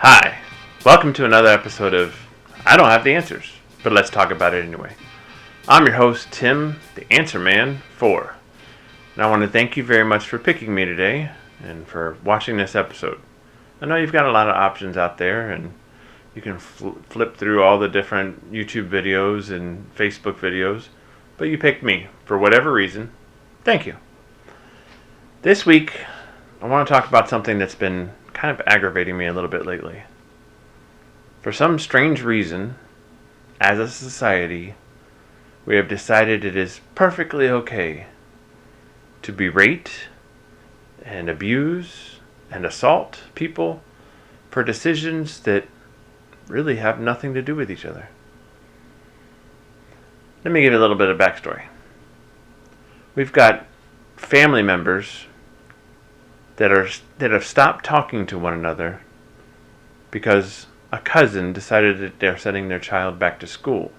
Hi, welcome to another episode of I Don't Have the Answers, but let's talk about it anyway. I'm your host, Tim, the Answer Man 4. And I want to thank you very much for picking me today and for watching this episode. I know you've got a lot of options out there and you can flip through all the different YouTube videos and Facebook videos, but you picked me for whatever reason. Thank you. This week, I want to talk about something that's been kind of aggravating me a little bit lately. For some strange reason, as a society, we have decided it is perfectly okay to berate and abuse and assault people for decisions that really have nothing to do with each other. Let me give you a little bit of backstory. We've got family members that have stopped talking to one another because a cousin decided that they're sending their child back to school.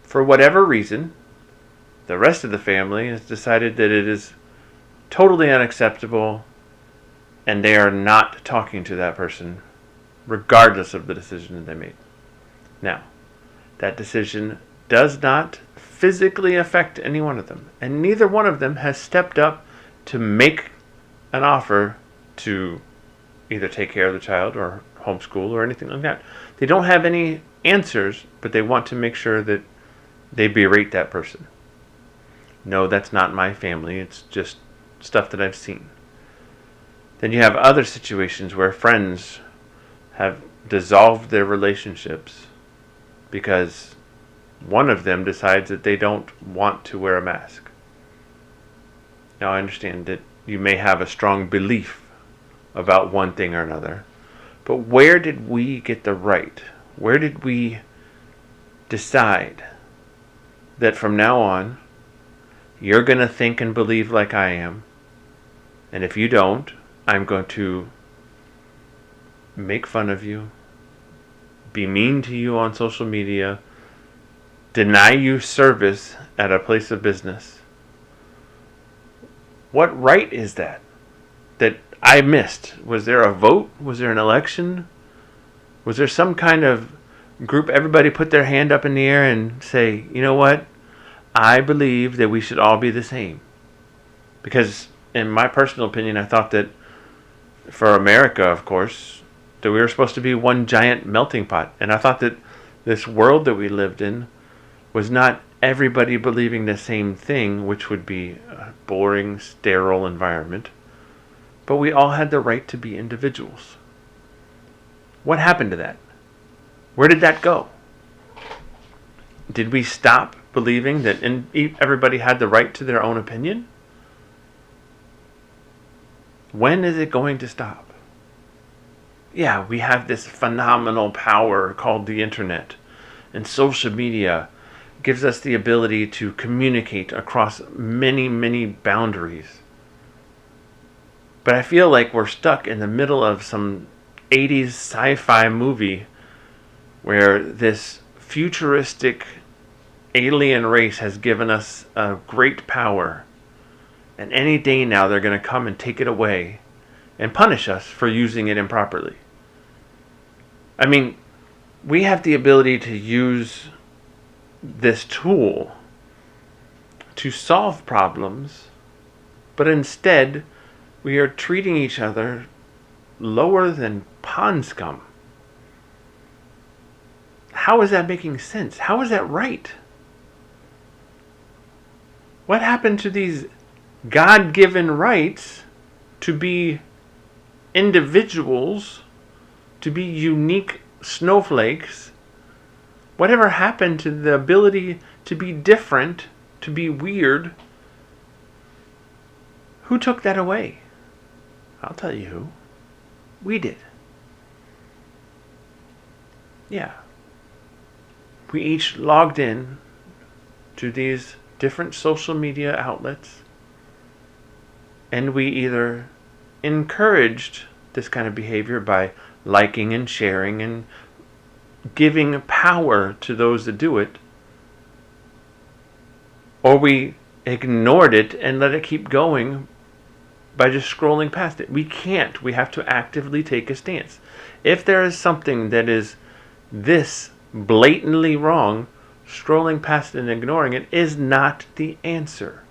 For whatever reason, the rest of the family has decided that it is totally unacceptable and they are not talking to that person regardless of the decision that they made. Now, that decision does not physically affect any one of them, and neither one of them has stepped up to make an offer to either take care of the child or homeschool or anything like that. They don't have any answers, but they want to make sure that they berate that person. No, that's not my family. It's just stuff that I've seen. Then you have other situations where friends have dissolved their relationships because one of them decides that they don't want to wear a mask. Now, I understand that you may have a strong belief about one thing or another, but where did we get the right? Where did we decide that from now on, you're going to think and believe like I am, and if you don't, I'm going to make fun of you, be mean to you on social media, deny you service at a place of business? What right is that I missed? Was there a vote? Was there an election? Was there some kind of group, everybody put their hand up in the air and say, you know what? I believe that we should all be the same. Because in my personal opinion, I thought that for America, of course, that we were supposed to be one giant melting pot. And I thought that this world that we lived in was not everybody believing the same thing, which would be a boring, sterile environment. But we all had the right to be individuals. What happened to that? Where did that go? Did we stop believing that everybody had the right to their own opinion? When is it going to stop? Yeah, we have this phenomenal power called the internet, and social media gives us the ability to communicate across many, many boundaries. But I feel like we're stuck in the middle of some 80s sci-fi movie where this futuristic alien race has given us a great power, and any day now they're going to come and take it away and punish us for using it improperly. I mean, we have the ability to use this tool to solve problems, but instead we are treating each other lower than pond scum. How is that making sense? How is that right? What happened to these God-given rights to be individuals, to be unique snowflakes? Whatever happened to the ability to be different, to be weird? Who took that away? I'll tell you who. We did. Yeah. We each logged in to these different social media outlets, and we either encouraged this kind of behavior by liking and sharing and giving power to those that do it, or we ignored it and let it keep going by just scrolling past it. We can't. We have to actively take a stance. If there is something that is this blatantly wrong, scrolling past it and ignoring it is not the answer.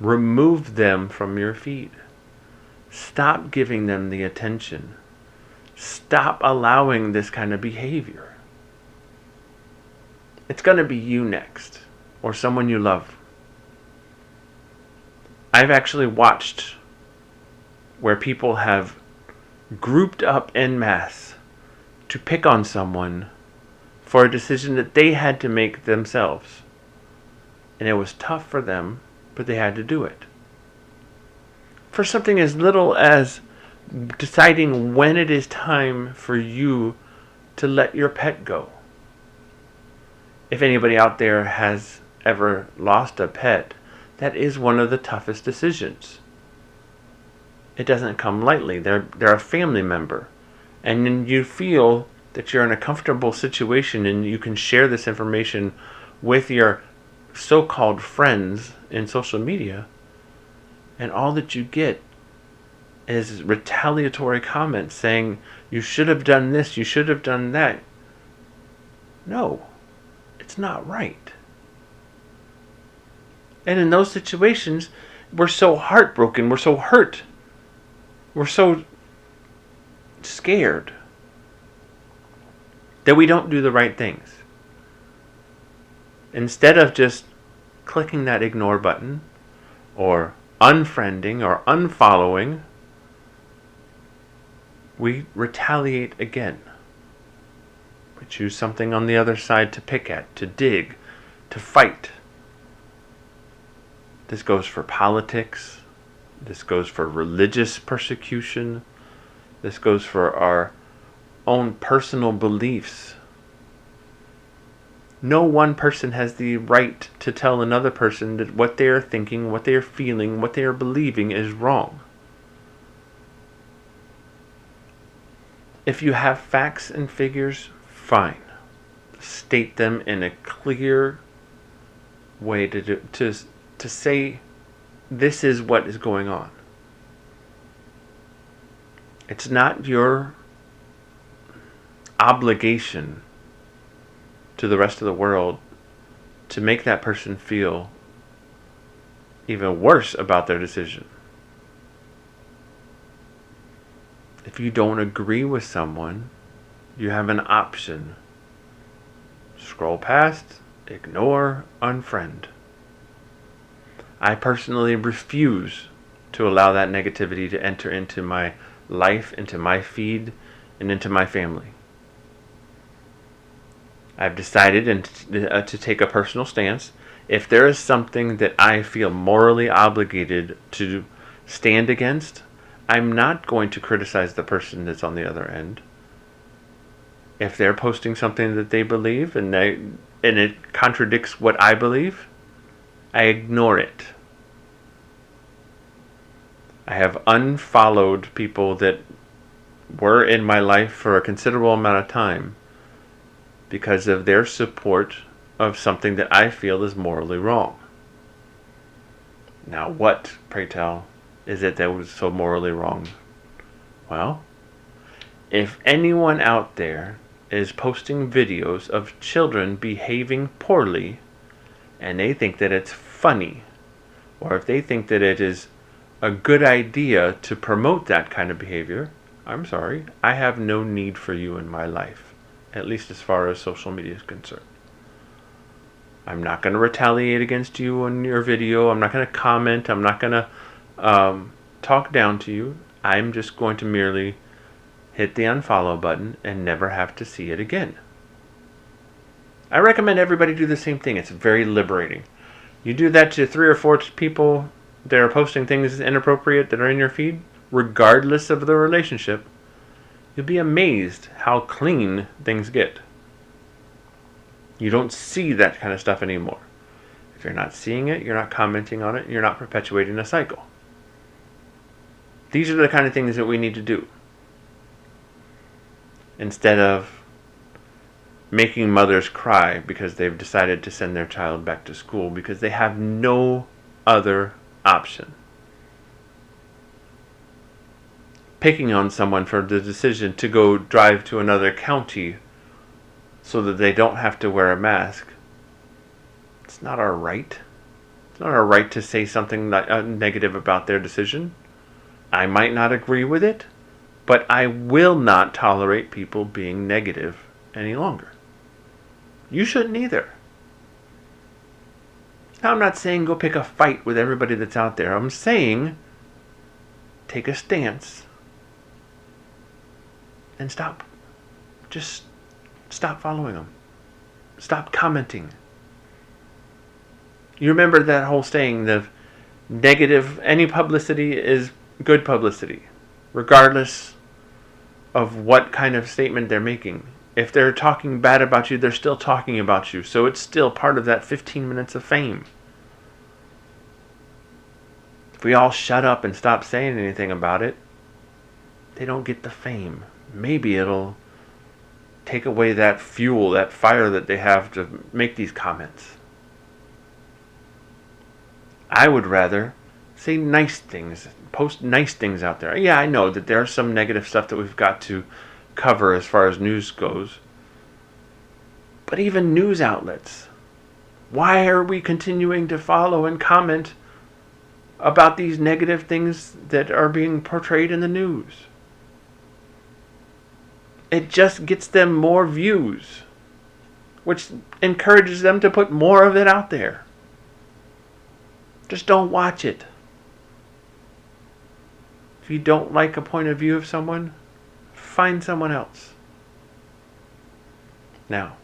Remove them from your feed. Stop giving them the attention. Stop allowing this kind of behavior. It's going to be you next, or someone you love. I've actually watched where people have grouped up en masse to pick on someone for a decision that they had to make themselves. And it was tough for them, but they had to do it. For something as little as deciding when it is time for you to let your pet go. If anybody out there has ever lost a pet, that is one of the toughest decisions. It doesn't come lightly. They're a family member. And then you feel that you're in a comfortable situation and you can share this information with your so-called friends in social media, and all that you get is retaliatory comments saying, you should have done this, you should have done that. No, it's not right. And in those situations, we're so heartbroken, we're so hurt, we're so scared that we don't do the right things. Instead of just clicking that ignore button or unfriending or unfollowing, we retaliate again. We choose something on the other side to pick at, to dig, to fight. This goes for politics. This goes for religious persecution. This goes for our own personal beliefs. No one person has the right to tell another person that what they are thinking, what they are feeling, what they are believing is wrong. If you have facts and figures, fine. State them in a clear way to say this is what is going on. It's not your obligation to the rest of the world to make that person feel even worse about their decision. If you don't agree with someone, you have an option. Scroll past, ignore, unfriend. I personally refuse to allow that negativity to enter into my life, into my feed, and into my family. I've decided to take a personal stance. If there is something that I feel morally obligated to stand against, I'm not going to criticize the person that's on the other end. If they're posting something that they believe and it contradicts what I believe, I ignore it. I have unfollowed people that were in my life for a considerable amount of time because of their support of something that I feel is morally wrong. Now, what, pray tell, is it that was so morally wrong? Well, if anyone out there is posting videos of children behaving poorly and they think that it's funny, or if they think that it is a good idea to promote that kind of behavior, I'm sorry, I have no need for you in my life, at least as far as social media is concerned. I'm not going to retaliate against you on your video. I'm not going to comment. I'm not going to talk down to you. I'm just going to merely hit the unfollow button and never have to see it again. I recommend everybody do the same thing. It's very liberating. You do that to 3 or 4 people that are posting things inappropriate that are in your feed, regardless of the relationship, you'll be amazed how clean things get. You don't see that kind of stuff anymore. If you're not seeing it, you're not commenting on it, you're not perpetuating a cycle. These are the kind of things that we need to do. Instead of making mothers cry because they've decided to send their child back to school because they have no other option. picking on someone for the decision to go drive to another county so that they don't have to wear a mask. It's not our right. It's not our right to say something negative about their decision. I might not agree with it, but I will not tolerate people being negative any longer. You shouldn't either. Now, I'm not saying go pick a fight with everybody that's out there. I'm saying take a stance and stop. Just stop following them. Stop commenting. You remember that whole saying, the negative, any publicity is good publicity, regardless of what kind of statement they're making. If they're talking bad about you, they're still talking about you. So it's still part of that 15 minutes of fame. If we all shut up and stop saying anything about it, they don't get the fame. Maybe it'll take away that fuel, that fire that they have to make these comments. I would rather say nice things, post nice things out there. Yeah, I know that there's some negative stuff that we've got to cover as far as news goes. But even news outlets, why are we continuing to follow and comment about these negative things that are being portrayed in the news? It just gets them more views, which encourages them to put more of it out there. Just don't watch it. If you don't like a point of view of someone, find someone else. Now,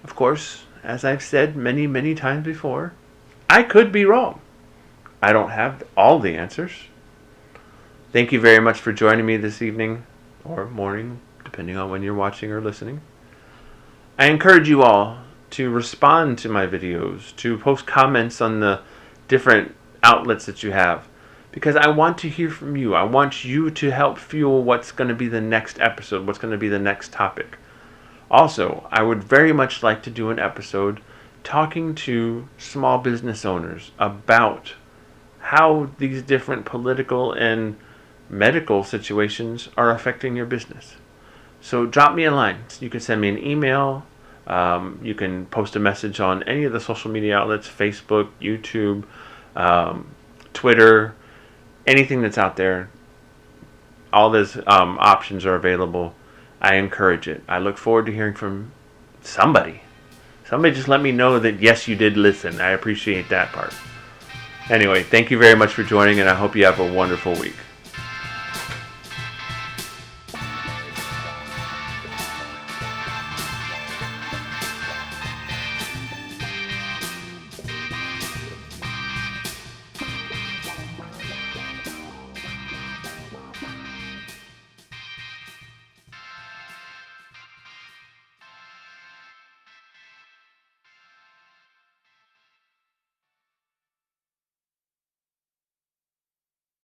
of course, as I've said many, many times before, I could be wrong. I don't have all the answers. Thank you very much for joining me this evening or morning, depending on when you're watching or listening. I encourage you all to respond to my videos, to post comments on the different outlets that you have, because I want to hear from you. I want you to help fuel what's going to be the next episode, what's going to be the next topic. Also, I would very much like to do an episode talking to small business owners about how these different political and medical situations are affecting your business. So drop me a line. You can send me an email. You can post a message on any of the social media outlets, Facebook, YouTube, Twitter, anything that's out there. All those options are available. I encourage it. I look forward to hearing from somebody. Somebody just let me know that, yes, you did listen. I appreciate that part. Anyway, thank you very much for joining, and I hope you have a wonderful week.